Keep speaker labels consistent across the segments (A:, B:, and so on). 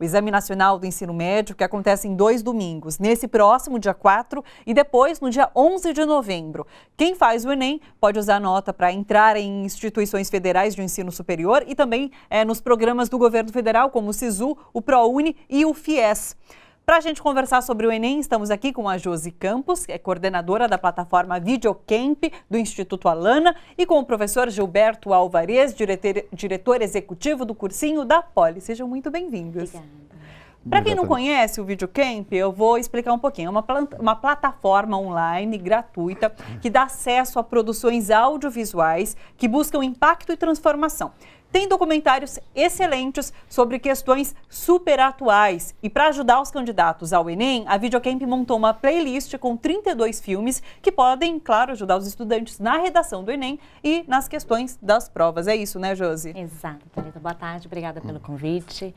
A: o Exame Nacional do Ensino Médio, que acontece em 2 domingos, nesse próximo dia 4 e depois no dia 11 de novembro. Quem faz o Enem pode usar a nota para entrar em instituições federais de ensino superior e também nos programas do governo federal, como o SISU, o ProUni e o FIES. Para a gente conversar sobre o Enem, estamos aqui com a Josi Campos, que é coordenadora da plataforma Videocamp do Instituto Alana, e com o professor Gilberto Alvarez, diretor executivo do cursinho da Poli. Sejam muito bem-vindos. Para quem não conhece o Videocamp, eu vou explicar um pouquinho. É uma plataforma online gratuita que dá acesso a produções audiovisuais que buscam impacto e transformação. Tem documentários excelentes sobre questões super atuais. E para ajudar os candidatos ao Enem, a Videocamp montou uma playlist com 32 filmes que podem, claro, ajudar os estudantes na redação do Enem e nas questões das provas. É isso, né, Josi?
B: Exato, Thalita. Boa tarde, obrigada pelo convite.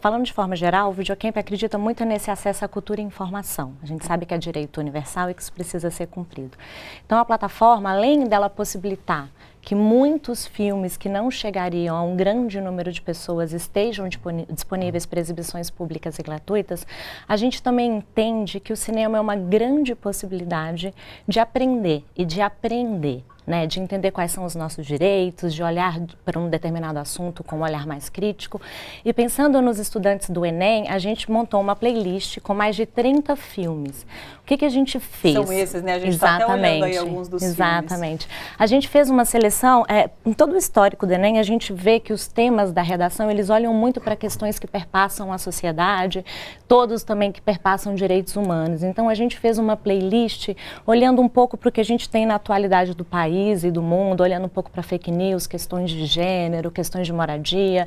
B: Falando de forma geral, o Videocamp acredita muito nesse acesso à cultura e informação. A gente sabe que é direito universal e que isso precisa ser cumprido. Então, a plataforma, além dela possibilitar que muitos filmes que não chegariam a um grande número de pessoas estejam disponíveis para exibições públicas e gratuitas, a gente também entende que o cinema é uma grande possibilidade de aprender e de aprender, né, de entender quais são os nossos direitos, de olhar para um determinado assunto com um olhar mais crítico. E pensando nos estudantes do Enem, a gente montou uma playlist com mais de 30 filmes. O que a gente fez?
A: São esses, né? A gente está até olhando aí alguns dos filmes.
B: Exatamente. A gente fez uma seleção, em todo o histórico do Enem, a gente vê que os temas da redação, eles olham muito para questões que perpassam a sociedade, todos também que perpassam direitos humanos. Então, a gente fez uma playlist olhando um pouco para o que a gente tem na atualidade do país e do mundo, olhando um pouco para fake news, questões de gênero, questões de moradia,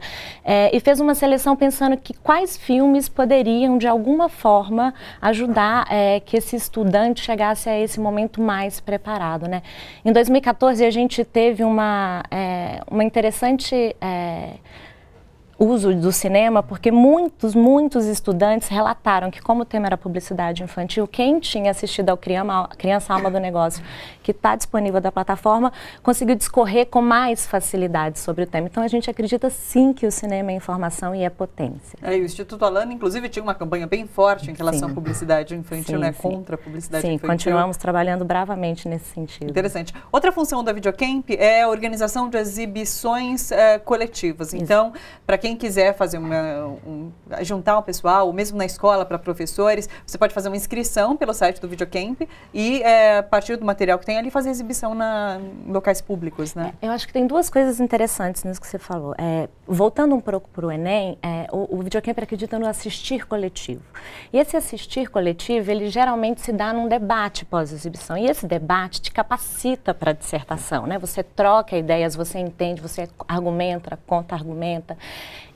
B: e fez uma seleção pensando que quais filmes poderiam, de alguma forma, ajudar que esse estudante chegasse a esse momento mais preparado, né? Em 2014, a gente teve uma interessante uso do cinema, porque muitos estudantes relataram que, como o tema era publicidade infantil, quem tinha assistido ao Criança Alma do Negócio, que está disponível da plataforma, conseguiu discorrer com mais facilidade sobre o tema. Então, a gente acredita sim que o cinema é informação e é potência.
A: E o Instituto Alana, inclusive, tinha uma campanha bem forte em relação à publicidade infantil, né? Contra a publicidade infantil.
B: Sim, continuamos trabalhando bravamente nesse sentido.
A: Interessante. Outra função da Videocamp é a organização de exibições coletivas. Então, para quem quiser fazer juntar o pessoal, ou mesmo na escola para professores, você pode fazer uma inscrição pelo site do Videocamp e, a partir do material que tem ali, fazer exibição em locais públicos, né?
B: Eu acho que tem duas coisas interessantes nisso que você falou. Voltando um pouco para o Enem, o Videocamp acredita no assistir coletivo. E esse assistir coletivo, ele geralmente se dá num debate pós-exibição. E esse debate te capacita para a dissertação, né? Você troca ideias, você entende, você argumenta, contra-argumenta.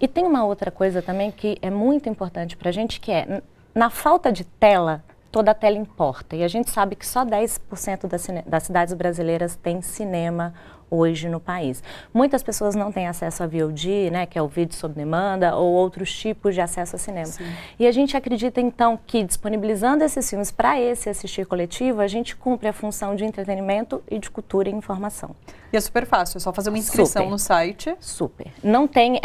B: E tem uma outra coisa também que é muito importante para a gente, que é, na falta de tela, toda a tela importa. E a gente sabe que só 10% das cidades brasileiras têm cinema hoje no país. Muitas pessoas não têm acesso a VOD, né, que é o vídeo sob demanda, ou outros tipos de acesso a cinema. Sim. E a gente acredita, então, que disponibilizando esses filmes para esse assistir coletivo, a gente cumpre a função de entretenimento e de cultura e informação.
A: E é super fácil, é só fazer uma inscrição no site.
B: Super. Não tem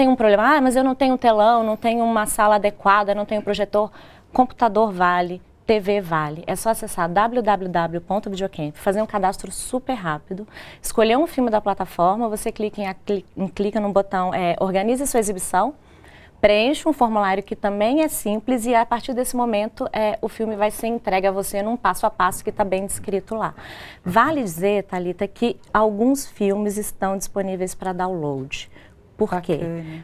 B: um problema, mas eu não tenho telão, não tenho uma sala adequada, não tenho projetor. Computador vale. TV vale. É só acessar www.videocamp, fazer um cadastro super rápido, escolher um filme da plataforma, você clica no botão organize sua exibição, preenche um formulário que também é simples e a partir desse momento o filme vai ser entregue a você num passo a passo que está bem descrito lá. Vale dizer, Thalita, que alguns filmes estão disponíveis para download. Por quê?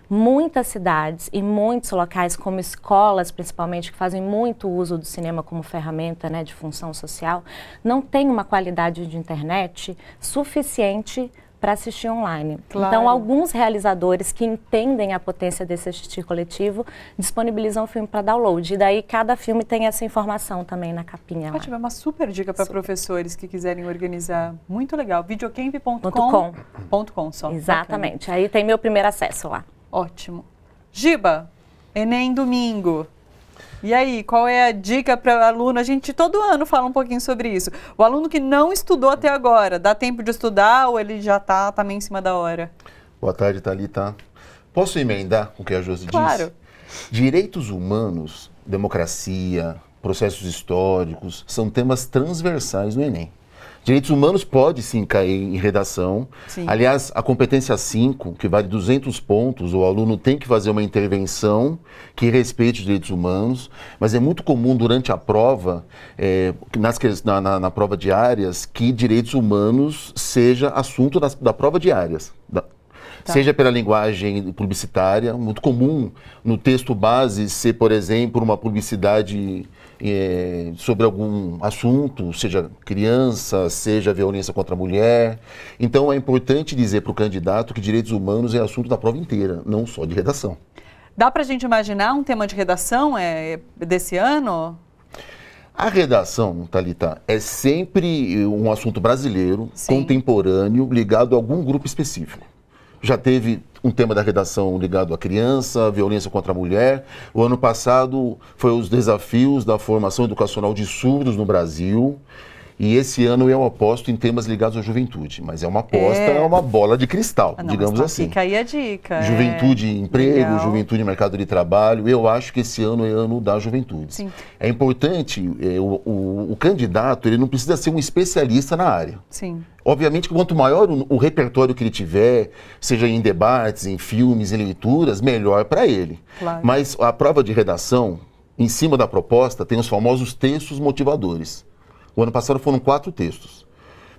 B: Muitas cidades e muitos locais, como escolas principalmente, que fazem muito uso do cinema como ferramenta, né, de função social, não tem uma qualidade de internet suficiente para assistir online. Claro. Então, alguns realizadores que entendem a potência desse assistir coletivo disponibilizam o filme para download. E daí, cada filme tem essa informação também na capinha.
A: Ótimo, é uma super dica para professores que quiserem organizar. Muito legal. Videocamp.com só.
B: Exatamente. Bacana. Aí tem meu primeiro acesso lá.
A: Ótimo. Giba, Enem domingo. E aí, qual é a dica para o aluno? A gente todo ano fala um pouquinho sobre isso. O aluno que não estudou até agora, dá tempo de estudar ou ele já está também em cima da hora?
C: Boa tarde, Thalita. Posso emendar com o que a Josi disse?
A: Claro.
C: Direitos humanos, democracia, processos históricos, são temas transversais no Enem. Direitos humanos pode sim cair em redação.
A: Sim.
C: Aliás, a competência 5, que vale 200 pontos, o aluno tem que fazer uma intervenção que respeite os direitos humanos, mas é muito comum durante a prova, na prova de áreas, que direitos humanos seja assunto da prova de áreas. Seja pela linguagem publicitária, muito comum no texto base ser, por exemplo, uma publicidade sobre algum assunto, seja criança, seja violência contra a mulher. Então é importante dizer para o candidato que direitos humanos é assunto da prova inteira, não só de redação.
A: Dá para a gente imaginar um tema de redação desse ano?
C: A redação, Thalita, é sempre um assunto brasileiro,
A: Sim.
C: contemporâneo, ligado a algum grupo específico. Já teve um tema da redação ligado à criança, violência contra a mulher. O ano passado foi os desafios da formação educacional de surdos no Brasil. E esse ano eu aposto em temas ligados à juventude. Mas é uma aposta, é uma bola de cristal, digamos assim.
A: Fica aí a dica.
C: Juventude em emprego,
A: Legal.
C: juventude em mercado de trabalho. Eu acho que esse ano é ano da juventude.
A: Sim.
C: É importante, o candidato, ele não precisa ser um especialista na área.
A: Sim.
C: Obviamente que quanto maior o repertório que ele tiver, seja em debates, em filmes, em leituras, melhor para ele.
A: Claro.
C: Mas a prova de redação, em cima da proposta, tem os famosos textos motivadores. O ano passado foram 4 textos.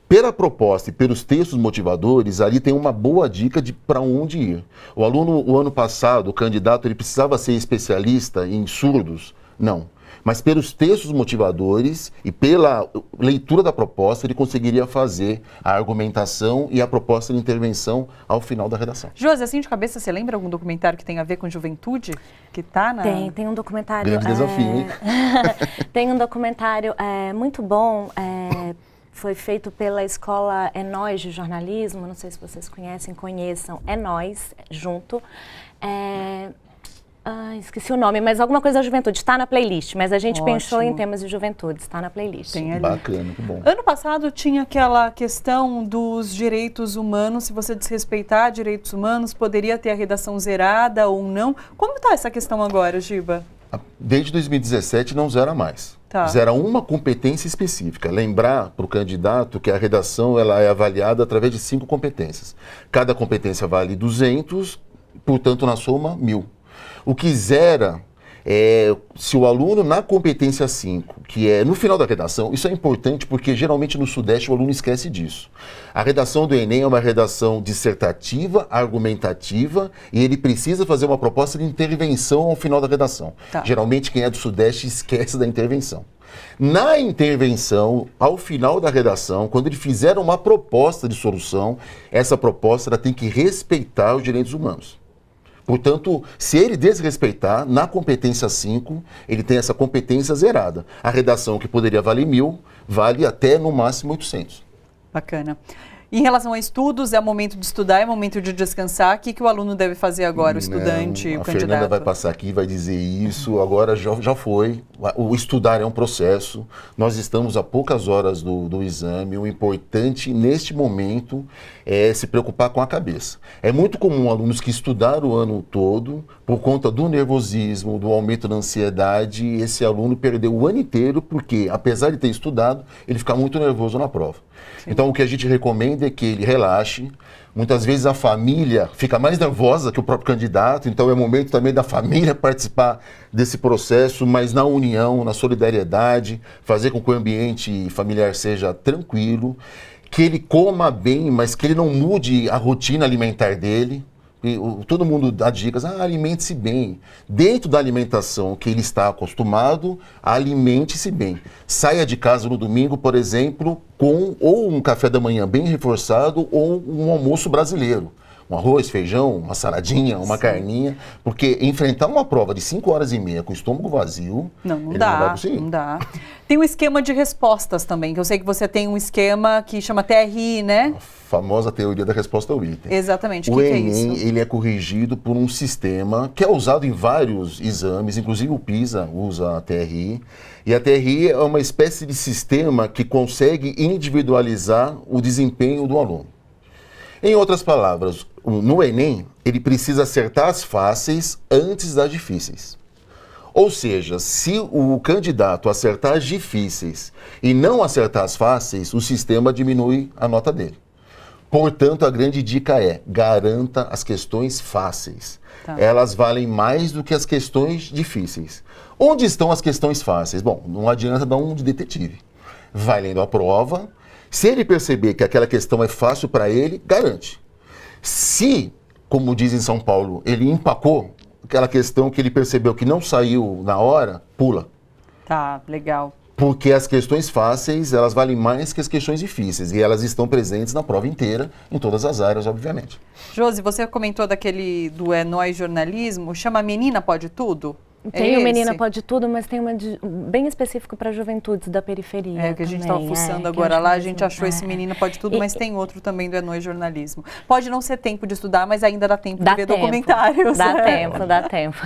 C: Pela proposta e pelos textos motivadores, ali tem uma boa dica de para onde ir. O aluno, o ano passado, o candidato, ele precisava ser especialista em surdos? Não. Mas pelos textos motivadores e pela leitura da proposta, ele conseguiria fazer a argumentação e a proposta de intervenção ao final da redação.
A: Josi, assim de cabeça, você lembra algum documentário que tem a ver com juventude? Que tá na...
B: Tem um documentário...
C: Grande desafio, hein?
B: Tem um documentário muito bom, foi feito pela escola É Nós de jornalismo, não sei se vocês conheçam, É Nós, junto. Esqueci o nome, mas alguma coisa da juventude, está na playlist, mas a gente pensou em temas de juventude, está na playlist.
A: Tem ali.
C: Bacana, que bom.
A: Ano passado tinha aquela questão dos direitos humanos, se você desrespeitar direitos humanos, poderia ter a redação zerada ou não. Como está essa questão agora, Giba?
C: Desde 2017 não zera mais.
A: Tá.
C: Zera uma competência específica. Lembrar para o candidato que a redação ela é avaliada através de 5 competências. Cada competência vale 200, portanto, na soma, 1.000. O que zera é se o aluno na competência 5, que é no final da redação, isso é importante porque geralmente no Sudeste o aluno esquece disso. A redação do Enem é uma redação dissertativa, argumentativa, e ele precisa fazer uma proposta de intervenção ao final da redação.
A: Tá.
C: Geralmente quem é do Sudeste esquece da intervenção. Na intervenção, ao final da redação, quando ele fizer uma proposta de solução, essa proposta ela tem que respeitar os direitos humanos. Portanto, se ele desrespeitar, na competência 5, ele tem essa competência zerada. A redação que poderia valer 1.000, vale até no máximo 800.
A: Bacana. Em relação a estudos, é momento de estudar, é momento de descansar. O que o aluno deve fazer agora, o estudante, o candidato?
C: A Fernanda vai passar aqui e vai dizer isso, agora já foi. O estudar é um processo, nós estamos a poucas horas do exame, o importante neste momento é se preocupar com a cabeça. É muito comum alunos que estudaram o ano todo, por conta do nervosismo, do aumento da ansiedade, esse aluno perdeu o ano inteiro porque, apesar de ter estudado, ele fica muito nervoso na prova. Sim. Então, o que a gente recomenda é que ele relaxe. Muitas vezes a família fica mais nervosa que o próprio candidato, então é momento também da família participar desse processo, mas na união, na solidariedade, fazer com que o ambiente familiar seja tranquilo, que ele coma bem, mas que ele não mude a rotina alimentar dele. Todo mundo dá dicas, alimente-se bem. Dentro da alimentação que ele está acostumado, alimente-se bem. Saia de casa no domingo, por exemplo, com ou um café da manhã bem reforçado ou um almoço brasileiro. Um arroz, feijão, uma saladinha, uma carninha, porque enfrentar uma prova de 5h30 com o estômago vazio,
A: não dá. Não dá. Tem um esquema de respostas também, que eu sei que você tem um esquema que chama TRI, né?
C: A famosa teoria da resposta ao item.
A: Exatamente.
C: O Enem, ele é corrigido por um sistema que é usado em vários exames, inclusive o PISA usa a TRI, e a TRI é uma espécie de sistema que consegue individualizar o desempenho do aluno. Em outras palavras, no Enem, ele precisa acertar as fáceis antes das difíceis. Ou seja, se o candidato acertar as difíceis e não acertar as fáceis, o sistema diminui a nota dele. Portanto, a grande dica é: garanta as questões fáceis. Tá. Elas valem mais do que as questões difíceis. Onde estão as questões fáceis? Bom, não adianta dar um de detetive. Vai lendo a prova. Se ele perceber que aquela questão é fácil para ele, garante. Se, como diz em São Paulo, ele empacou aquela questão que ele percebeu que não saiu na hora, pula.
A: Tá, legal.
C: Porque as questões fáceis, elas valem mais que as questões difíceis. E elas estão presentes na prova inteira, em todas as áreas, obviamente.
A: Josi, você comentou do É Nóis Jornalismo, chama Menina Pode Tudo?
B: Tem o Menina Pode Tudo, mas tem uma bem específico para juventudes da periferia.
A: É, que a gente estava fuçando agora lá, a gente achou esse Menina Pode Tudo, mas tem outro também do É Nóis Jornalismo. Pode não ser tempo de estudar, mas ainda dá tempo de ver documentários.
B: Dá tempo.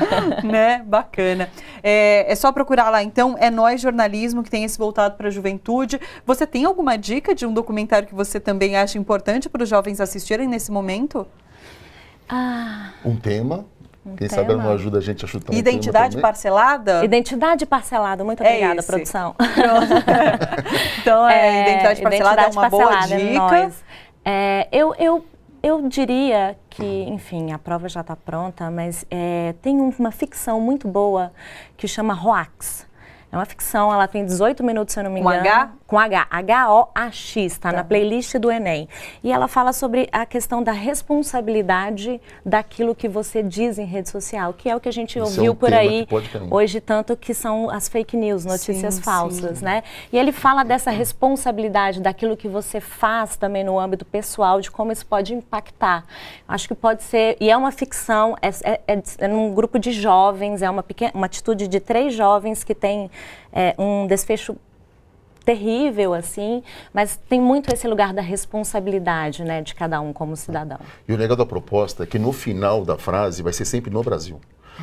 A: Né? Bacana. É só procurar lá, então, É Nóis Jornalismo, que tem esse voltado para a juventude. Você tem alguma dica de um documentário que você também acha importante para os jovens assistirem nesse momento?
C: Um tema. Quem sabe ela não ajuda a gente a chutar
A: Identidade parcelada?
B: Identidade parcelada, muito obrigada, produção.
A: Então, identidade parcelada é uma boa dica.
B: Eu diria que, enfim, a prova já está pronta, mas tem uma ficção muito boa que chama Hoax. É uma ficção, ela tem 18 minutos, se eu não me engano.
A: Com H?
B: Com H. H-O-A-X, está na playlist do Enem. E ela fala sobre a questão da responsabilidade daquilo que você diz em rede social, que é o que a gente ouviu por aí hoje tanto, que são as fake news, notícias falsas, né? E ele fala dessa responsabilidade daquilo que você faz também no âmbito pessoal, de como isso pode impactar. Acho que pode ser, e é uma ficção, é num grupo de jovens, é uma atitude de 3 jovens que tem um desfecho terrível, assim, mas tem muito esse lugar da responsabilidade, né, de cada um como cidadão.
C: E o legal da proposta é que no final da frase vai ser sempre no Brasil.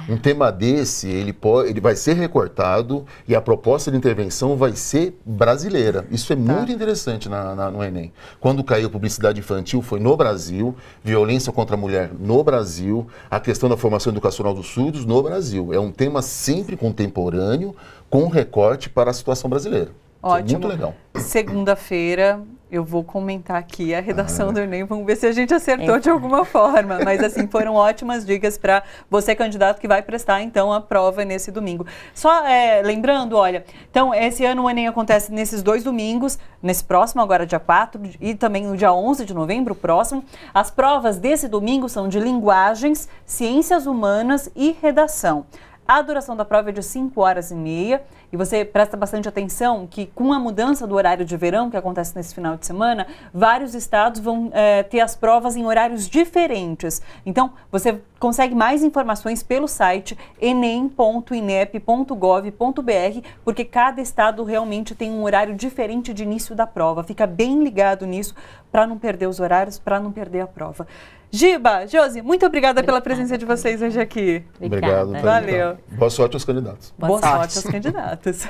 C: Um tema desse, ele vai ser recortado e a proposta de intervenção vai ser brasileira. Isso é muito interessante no Enem. Quando caiu publicidade infantil, foi no Brasil, violência contra a mulher no Brasil, a questão da formação educacional dos surdos no Brasil. É um tema sempre contemporâneo, com recorte para a situação brasileira.
A: Ótimo.
C: Muito legal.
A: Segunda-feira eu vou comentar aqui a redação do Enem, vamos ver se a gente acertou de alguma forma. Mas assim, foram ótimas dicas para você, candidato, que vai prestar então a prova nesse domingo. Só lembrando, olha, então esse ano o Enem acontece nesses 2 domingos, nesse próximo agora dia 4 e também no dia 11 de novembro, próximo. As provas desse domingo são de linguagens, ciências humanas e redação. A duração da prova é de 5h30 e você presta bastante atenção que com a mudança do horário de verão, que acontece nesse final de semana, vários estados vão ter as provas em horários diferentes. Então, você consegue mais informações pelo site enem.inep.gov.br, porque cada estado realmente tem um horário diferente de início da prova. Fica bem ligado nisso para não perder os horários, para não perder a prova. Giba, Josi, muito obrigada pela presença de vocês hoje aqui.
C: Obrigado.
A: Valeu.
C: Boa sorte aos candidatos.
A: Boa sorte aos candidatos.